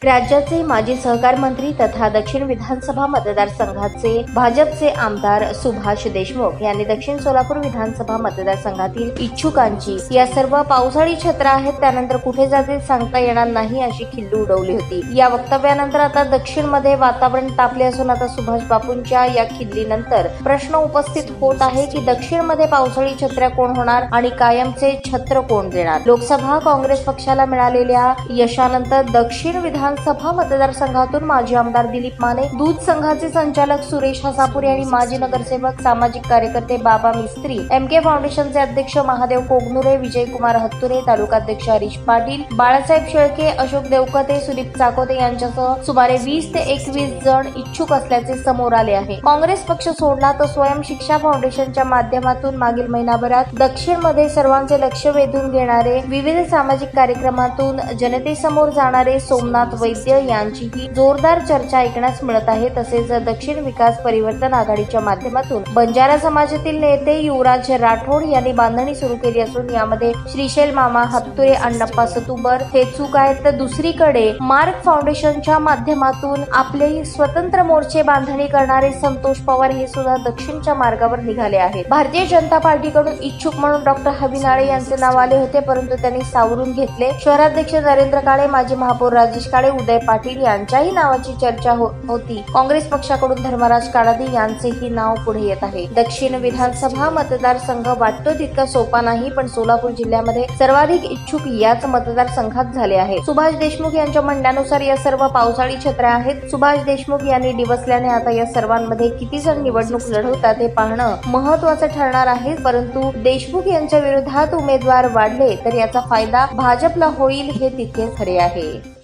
राज्याचे माजी सहकार मंत्री तथा दक्षिण विधानसभा मतदारसंघाचे भाजपचे आमदार सुभाष देशमुख यांनी दक्षिण सोलापूर विधानसभा मतदारसंघातील इच्छुकांची या सर्व पावसाळी छत्र आहेत त्यानंतर कुठे जातील सांगता येणार नाही अशी खिल्ली उडवली होती। या वक्तव्यानंतर आता दक्षिण मध्ये वातावरण तापले असून आता सुभाष बापूंच्या या खिल्लीनंतर प्रश्न उपस्थित होत आहे की दक्षिण मध्ये पावसाळी छत्र्या कोण होणार आणि कायमचे छत्र कोण देणार। लोकसभा काँग्रेस पक्षाला मिळालेल्या यशानंतर दक्षिण विधानसभा मतदारसंघातून माजी आमदार दिलीप माने, दूध संघाचे संचालक सुरेश हसापुरे आणि माजी नगरसेवक सामाजिक कार्यकर्ते बाबा मिस्त्री, MK फाउंडेशनचे अध्यक्ष महादेव कोगनुरे, विजयकुमार हत्तुरे, तालुकाध्यक्ष हरीश पाटील, बाळासाहेब शेळके, अशोक देवकते, सुदीप चाकोते यांच्यासह सुमारे 20 ते 21 जण इच्छुक असल्याचे समोर आले आहे। काँग्रेस पक्ष सोडला तर स्वयं शिक्षा फाउंडेशनच्या माध्यमातून मागील महिनाभरात दक्षिण मध्ये सर्वांचे लक्ष वेधून घेणारे विविध सामाजिक कार्यक्रमातून जनतेसमोर जाणारे सोमनाथ वैद्य यांचीही जोरदार चर्चा ऐकण्यास मिळत आहे। तसेच दक्षिण विकास परिवर्तन आघाडीच्या माध्यमातून बंजारा समाजातील नेते युवराज राठोड यांनी बांधणी सुरू केली असून यामध्ये श्रीशैल मामा हत्तुरे, अण्णप्पा सतुबर हे चूक आहेत तर दुसरीकडे मार्क फाउंडेशनच्या माध्यमातून आपले स्वतंत्र मोर्चे बांधणी करणारे संतोष पवार हे सुद्धा दक्षिणच्या मार्गावर निघाले आहेत। भारतीय जनता पार्टीकडून इच्छुक म्हणून डॉक्टर हबीनाळे यांचे नाव आले होते परंतु त्यांनी सावरून घेतले। शहराध्यक्ष नरेंद्र काळे, माजी महापौर राजेश काळे, उदय पाटील यांच्याही नावाची चर्चा होती। काँग्रेस पक्षाकडून धर्मराज काळादी यांचेही नाव पुढे येत आहे। दक्षिण विधानसभा मतदारसंघ वाटतो तितका सोपा नाही पण सोलापूर जिल्ह्यामध्ये सर्वाधिक इच्छुक याच मतदारसंघात झाले आहे। सुभाष देशमुख यांच्या म्हणण्यानुसार या सर्व पावसाळी छत्र्या आहेत। सुभाष देशमुख यांनी डिवसल्याने आता या सर्वांमध्ये किती जण निवडणूक लढवतात हे पाहणं महत्त्वाचं ठरणार आहे। परंतु देशमुख यांच्या विरोधात उमेदवार वाढले तर याचा फायदा भाजपला होईल हे तितके खरे आहे।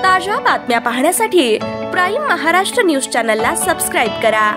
ताज्या बातम्या पाहण्यासाठी प्राईम महाराष्ट्र न्यूज चॅनलला सबस्क्राईब करा।